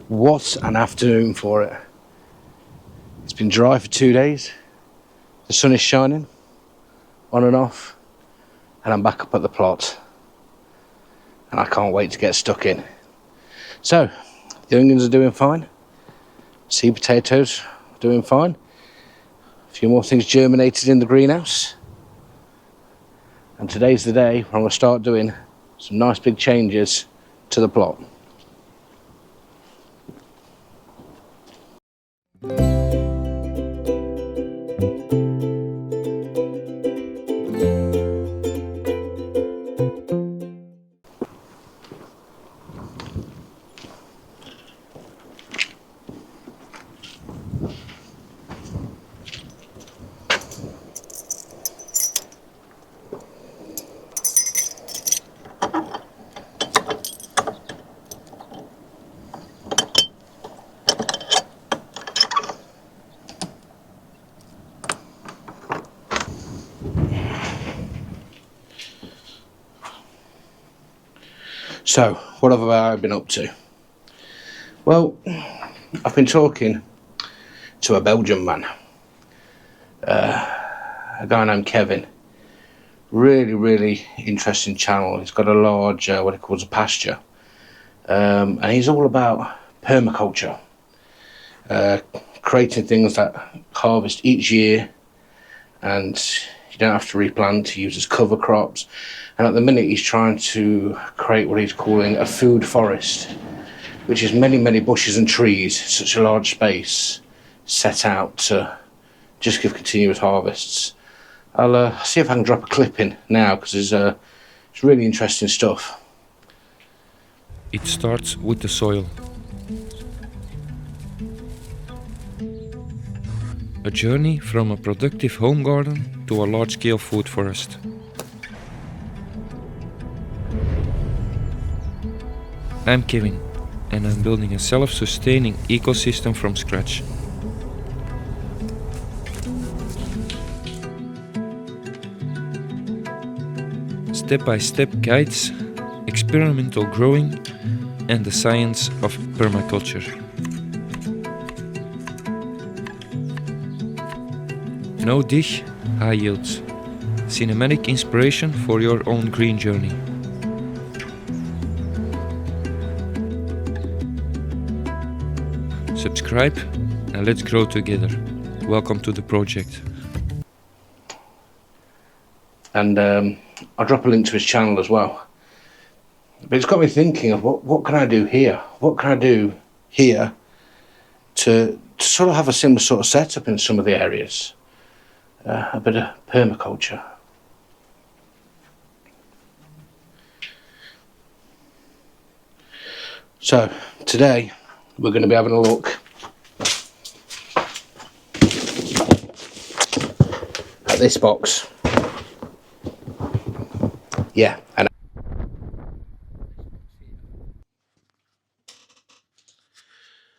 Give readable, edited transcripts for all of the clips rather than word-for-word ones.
What an afternoon for it. It's been dry for 2 days. The sun is shining on and off, and I'm back up at the plot. And I can't wait to get stuck in. So, the onions are doing fine. Seed potatoes are doing fine. A few more things germinated in the greenhouse. And today's the day where I'm going to start doing some nice big changes to the plot. So, what have I been up to? Well, I've been talking to a Belgian man, a guy named Kevin. Really interesting channel. He's got a large, what he calls a pasture, and he's all about permaculture, creating things that harvest each year, and you don't have to replant. He uses cover crops. And at the minute he's trying to create what he's calling a food forest, which is many bushes and trees, such a large space set out to just give continuous harvests. I'll see if I can drop a clip in now, because it's really interesting stuff. It starts with the soil. A journey from a productive home garden to a large-scale food forest. I'm Kevin, and I'm building a self-sustaining ecosystem from scratch. Step-by-step guides, experimental growing, and the science of permaculture. No dig, high yields. Cinematic inspiration for your own green journey. Subscribe and let's grow together. Welcome to the project. And I'll drop a link to his channel as well. But it's got me thinking of what can I do here? What can I do here to sort of have a similar sort of setup in some of the areas? A bit of permaculture. So today we're going to be having a look at this box. Yeah, and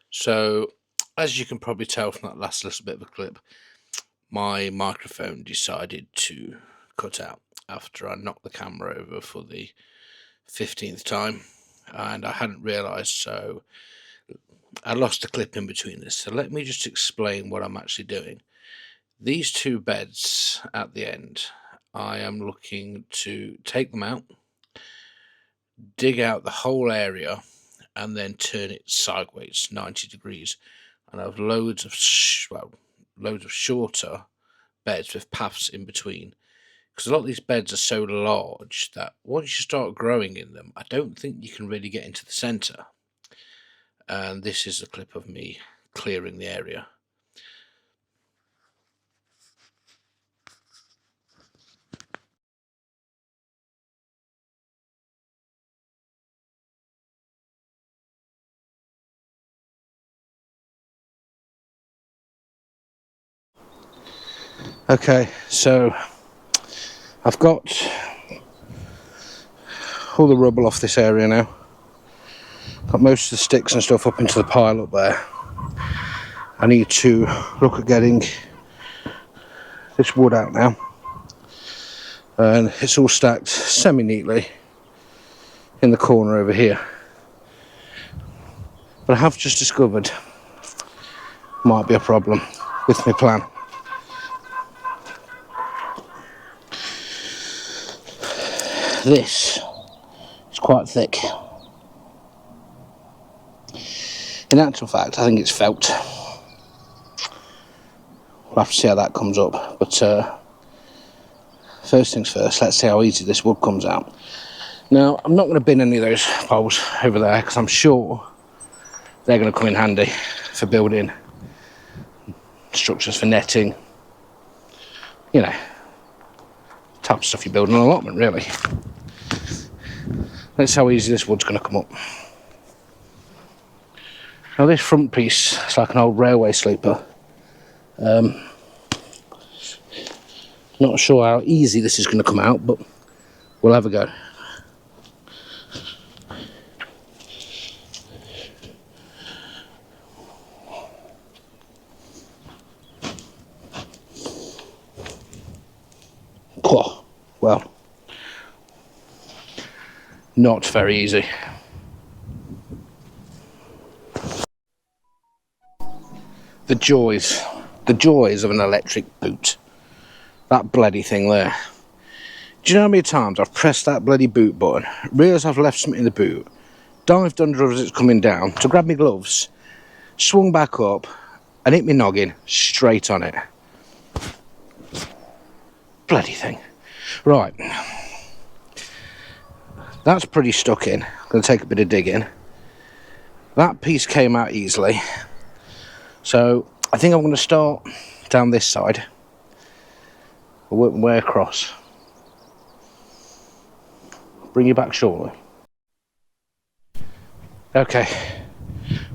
so as you can probably tell from that last little bit of a clip, my microphone decided to cut out after I knocked the camera over for the 15th time, and I hadn't realised, so I lost a clip in between this. So let me just explain what I'm actually doing. These two beds at the end, I am looking to take them out, dig out the whole area, and then turn it sideways 90 degrees. And I have loads of shorter beds with paths in between, because a lot of these beds are so large that once you start growing in them, I don't think you can really get into the center. And this is a clip of me clearing the area. Okay, so I've got all the rubble off this area now. Got most of the sticks and stuff up into the pile up there. I need to look at getting this wood out now. And it's all stacked semi-neatly in the corner over here. But I have just discovered might be a problem with my plan. This is quite thick. In actual fact, I think it's felt. We'll have to see how that comes up. But first things first, let's see how easy this wood comes out. Now, I'm not going to bin any of those poles over there because I'm sure they're going to come in handy for building structures, for netting, you know, type of stuff you build in an allotment, really. Let's see how easy this wood's going to come up. Now, this front piece is like an old railway sleeper. Not sure how easy this is going to come out, but we'll have a go. Oh, well, not very easy. The joys of an electric boot. That bloody thing there. Do you know how many times I've pressed that bloody boot button, realised I've left something in the boot, dived under as it's coming down to grab my gloves, swung back up and hit my noggin straight on it. Bloody thing. Right. That's pretty stuck in. Going to take a bit of digging. That piece came out easily. So I think I'm going to start down this side. I'll work my way across. Bring you back shortly. Okay,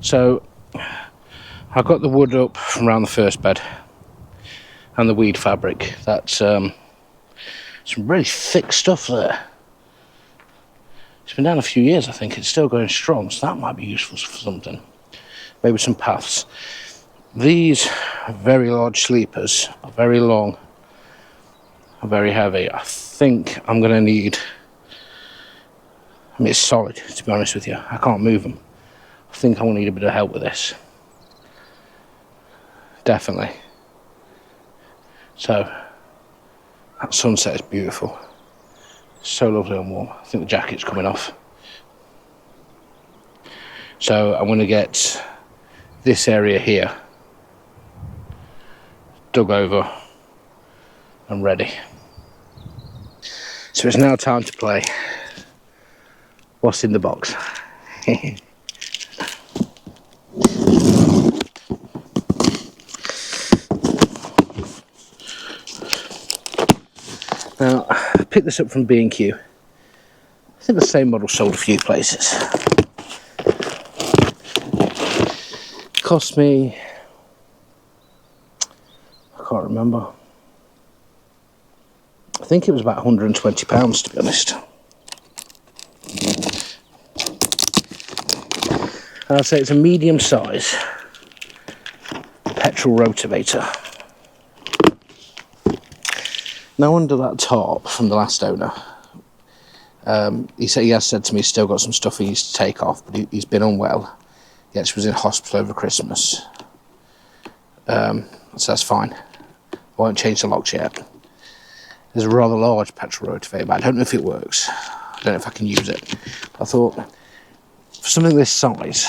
so I got the wood up from around the first bed and the weed fabric. That's some really thick stuff there. It's been down a few years, I think. It's still going strong, so that might be useful for something. Maybe some paths. These very large sleepers are very long, are very heavy. I think I'm going to need... I mean, it's solid, to be honest with you. I can't move them. I think I'm going to need a bit of help with this. Definitely. So, that sunset is beautiful. So lovely and warm. I think the jacket's coming off. So, I'm going to get this area here dug over and ready. So, it's now time to play what's in the box. Now, I picked this up from B&Q. I think the same model sold a few places. It cost me, I can't remember. I think it was about £120, to be honest. I'd say it's a medium size petrol rotavator. Now, under that top from the last owner, he has said to me he's still got some stuff he needs to take off, but he's been unwell. He actually was in hospital over Christmas. So that's fine. I won't change the locks yet. There's a rather large petrol rotavator, but I don't know if it works. I don't know if I can use it. I thought, for something this size,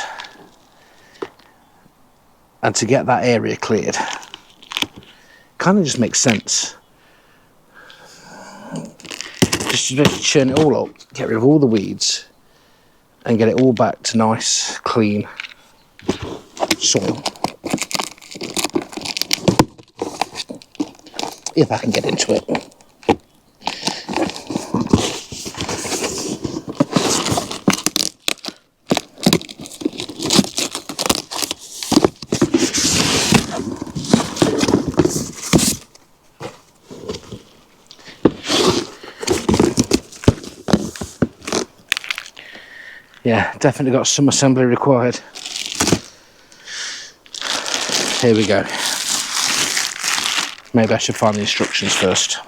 and to get that area cleared, kind of just makes sense. Just to churn it all up, get rid of all the weeds, and get it all back to nice, clean soil. If I can get into it. Yeah, definitely got some assembly required. Here we go. Maybe I should find the instructions first.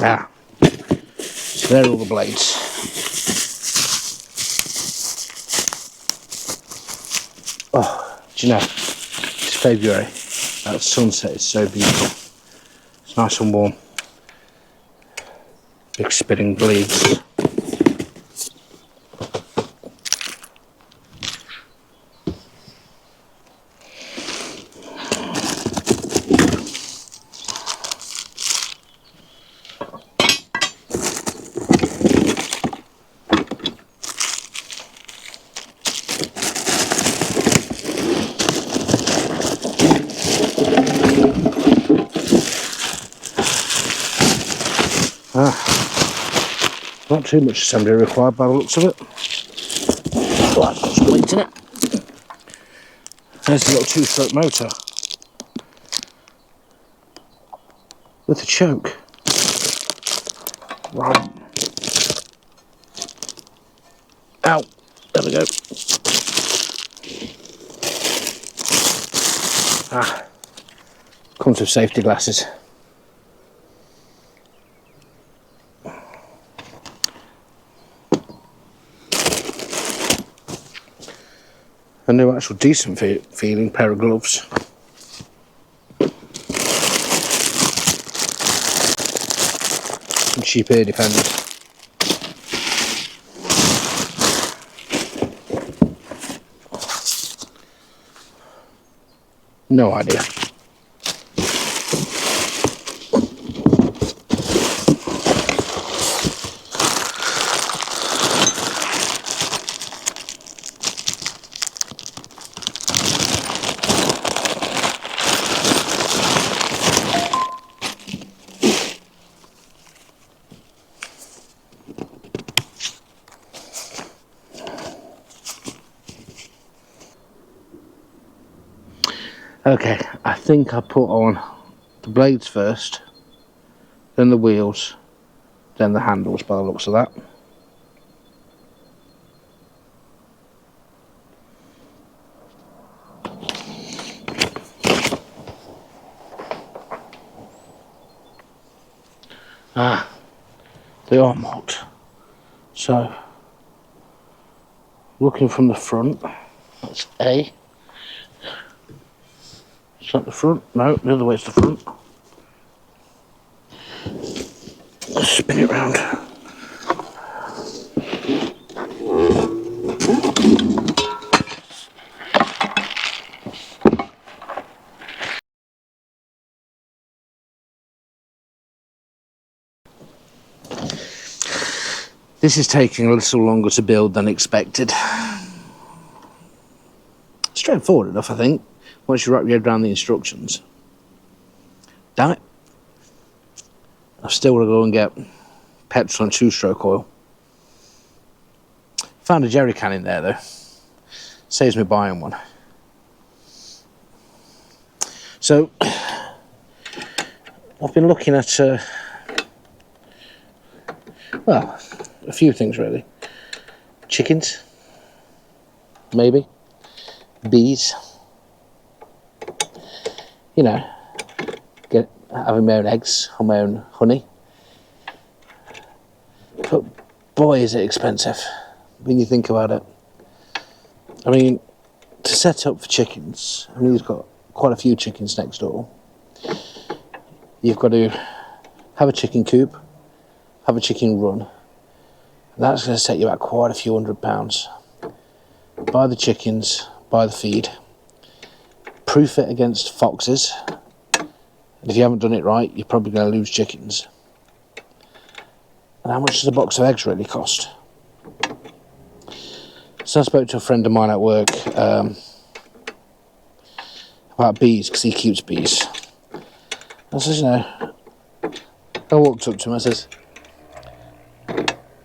Ah, so there are all the blades. Oh, do you know, it's February. That sunset is so beautiful. It's nice and warm. Big spinning blades. Not too much assembly required by the looks of it. Oh, I've got some weight in it. There's a little two-stroke motor with a choke. Right. Ow. There we go. Ah. Comes with safety glasses. A new actual decent feeling pair of gloves. Some cheap ear defenders. No idea. Okay, I think I put on the blades first, then the wheels, then the handles by the looks of that. Ah, they are marked. So, looking from the front, that's A. Is that the front? No, the other way is the front. Let's spin it round. This is taking a little longer to build than expected. Straightforward enough, I think, once you wrap your head around the instructions. Damn it. I've still got to go and get petrol and two-stroke oil. Found a jerry can in there though. Saves me buying one. So, I've been looking at, well, a few things really. Chickens, maybe. Bees. You know, having my own eggs or my own honey. But boy, is it expensive when you think about it. I mean, to set up for chickens, I mean, he's got quite a few chickens next door. You've got to have a chicken coop, have a chicken run. And that's going to set you back quite a few £100s. Buy the chickens, buy the feed, proof it against foxes. And if you haven't done it right, you're probably going to lose chickens. And how much does a box of eggs really cost? So I spoke to a friend of mine at work about bees, because he keeps bees. I says, you know, I walked up to him, I says,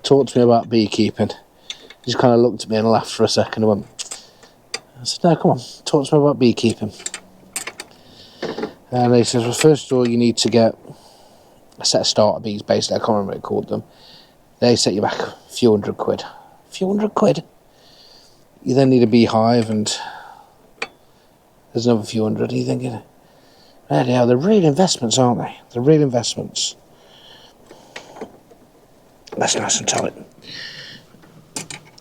talk to me about beekeeping. He just kind of looked at me and laughed for a second and went, I said, no, come on, talk to me about beekeeping. And he says, well, first of all, you need to get a set of starter bees, basically. I can't remember what he called them. They set you back a few hundred quid. A few hundred quid? You then need a beehive, and there's another few hundred. Are you thinking, really, they're real investments, aren't they? They're real investments. That's nice and tight.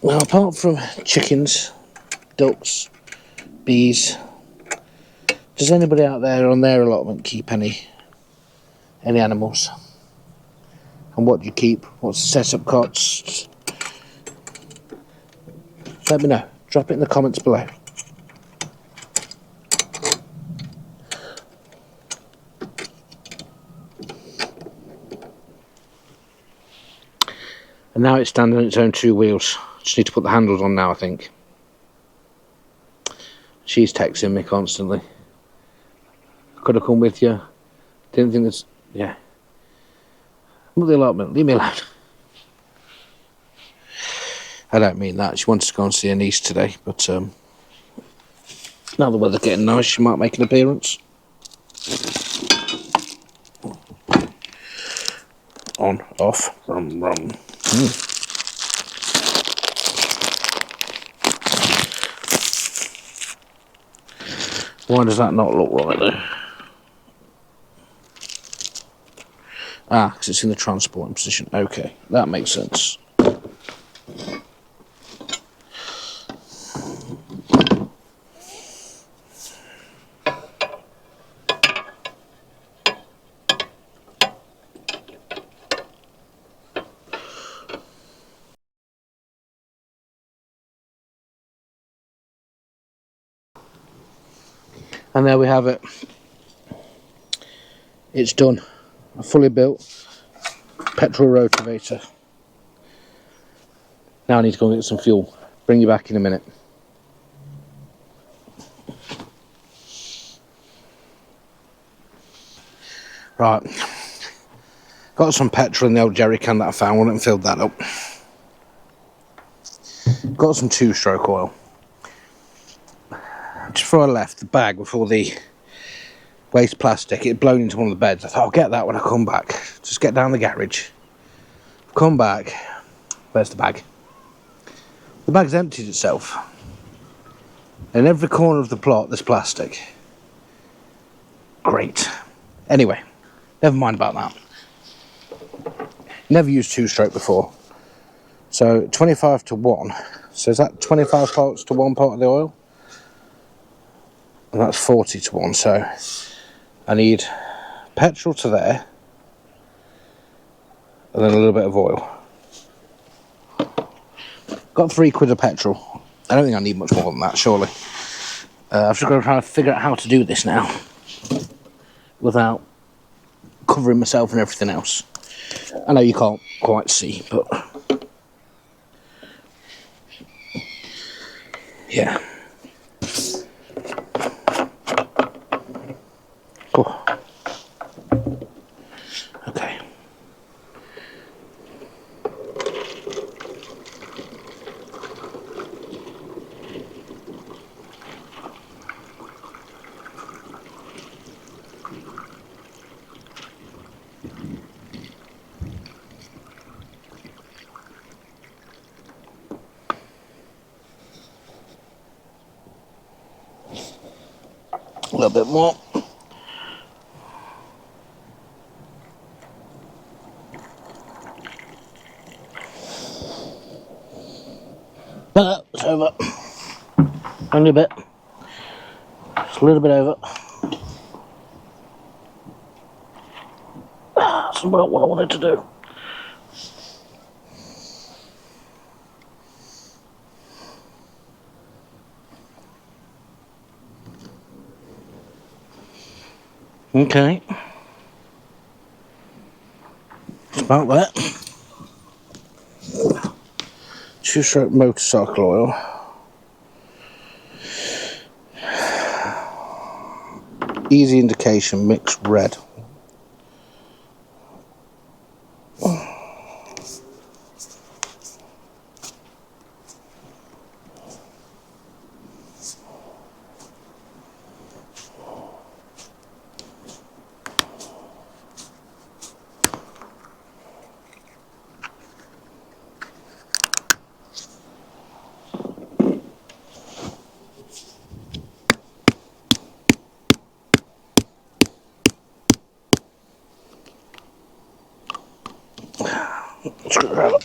Well, apart from chickens, ducks, bees, does anybody out there on their allotment keep any animals? And what do you keep? What's the setup costs? Let me know. Drop it in the comments below. And now it's standing on its own two wheels. Just need to put the handles on now, I think. She's texting me constantly. Could have come with you. Didn't think it's... yeah. What the allotment? Leave me alone. I don't mean that. She wanted to go and see her niece today, but now the weather's getting nice, she might make an appearance. On, off, rum, rum. Why does that not look right though? Ah, because it's in the transporting position. Okay, that makes sense. And there we have it. It's done. A fully built petrol rotavator. Now I need to go and get some fuel. Bring you back in a minute. Right. Got some petrol in the old jerry can that I found. Went and filled that up. Got some two-stroke oil. Just before I left, the bag with all the waste plastic, it had blown into one of the beds. I thought, I'll get that when I come back. Just get down the garage. Come back. Where's the bag? The bag's emptied itself. In every corner of the plot, there's plastic. Great. Anyway, never mind about that. Never used two-stroke before. So 25 to 1. So is that 25 parts to 1 part of the oil? And that's 40 to 1. So I need petrol to there. And then a little bit of oil. Got £3 of petrol. I don't think I need much more than that, surely. I've just got to try to figure out how to do this now. Without covering myself and everything else. I know you can't quite see, but... yeah. Cool. Okay. A little bit more. It's over. Only a bit. Just a little bit over. That's about what I wanted to do. Okay. It's about that. Two-stroke motorcycle oil. Easy indication, mixed red. Screwdriver.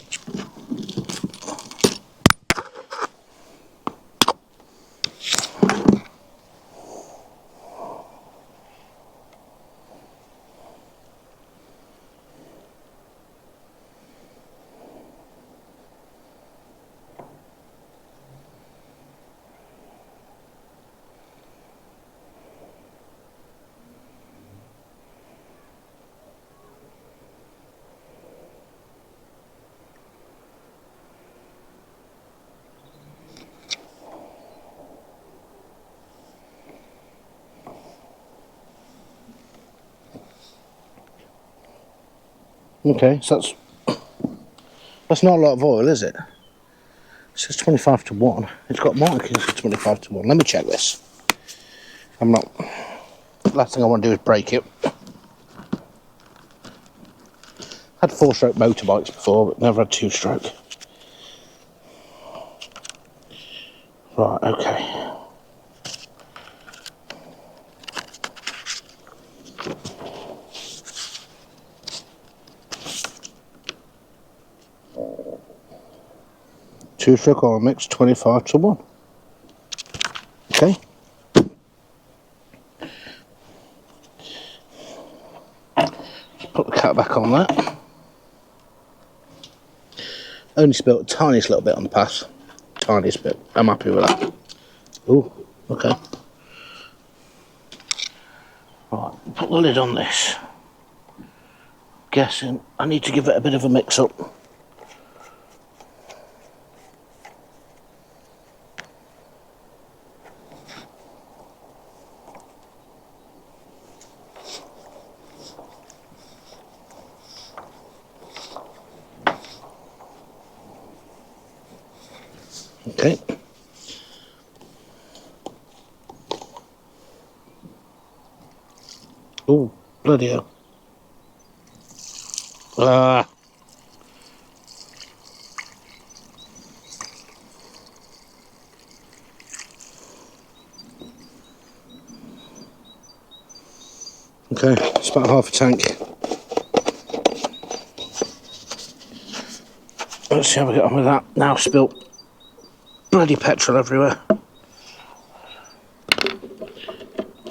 Okay, so that's not a lot of oil, is it? It says 25 to 1. It's got markings for 25 to 1. Let me check this. I'm not... Last thing I want to do is break it. Had 4-stroke motorbikes before, but never had 2-stroke. Right, okay. Two-stroke oil mix, 25 to 1. Okay. Put the cap back on that. Only spilt a tiniest little bit on the path. Tiniest bit. I'm happy with that. Ooh, okay. Right, put the lid on this. Guessing I need to give it a bit of a mix up. Okay. Oh, bloody hell. Ah. Okay, it's about half a tank. Let's see how we get on with that. Now spilt bloody petrol everywhere.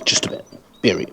Just a bit. Beery.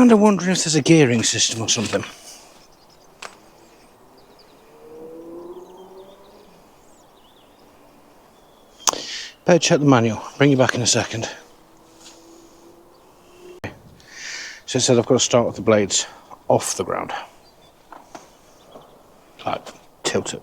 kind of wondering if there's a gearing system or something. Better check the manual. Bring you back in a second. So it said I've got to start with the blades off the ground. Like, tilt it.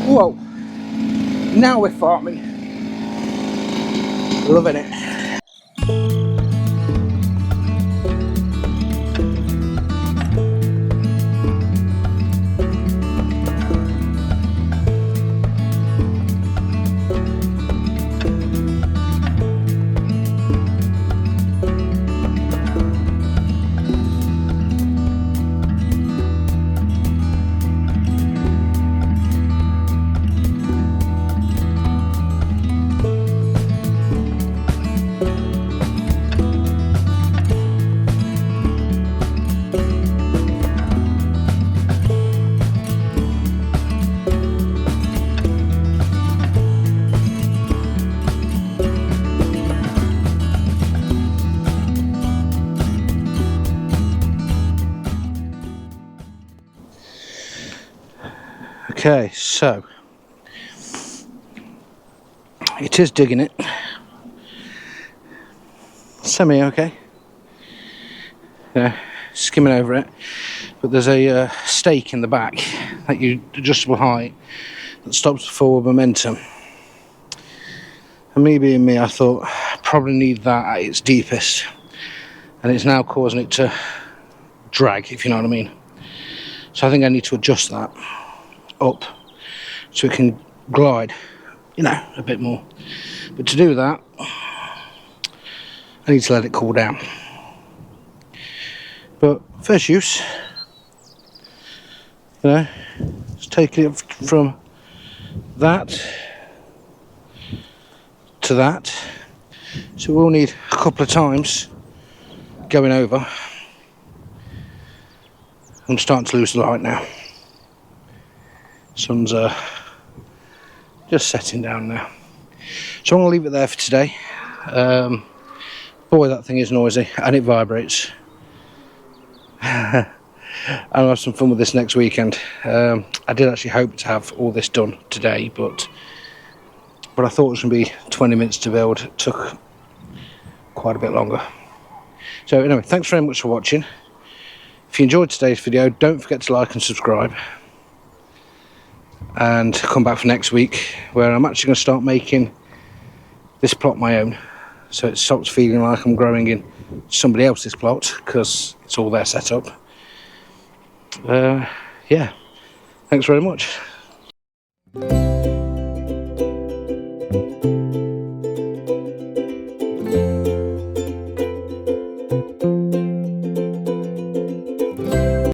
Whoa, now we're farming. Loving it. Okay, so it is digging it. Semi okay. Yeah, skimming over it. But there's a stake in the back, that adjustable height, that stops the forward momentum. And me being me, I thought I probably need that at its deepest. And it's now causing it to drag, if you know what I mean. So I think I need to adjust that up so it can glide, you know, a bit more. But to do that, I need to let it cool down. But first use, you know, just taking it from that to that. So we'll need a couple of times going over. I'm starting to lose the light now. Sun's just setting down now. So I'm going to leave it there for today. Boy, that thing is noisy and it vibrates. I'll have some fun with this next weekend. I did actually hope to have all this done today, but I thought it was going to be 20 minutes to build. It took quite a bit longer. So anyway, thanks very much for watching. If you enjoyed today's video, don't forget to like and subscribe. And come back for next week, where I'm actually going to start making this plot my own, so it stops feeling like I'm growing in somebody else's plot, because it's all there set up. Yeah, thanks very much.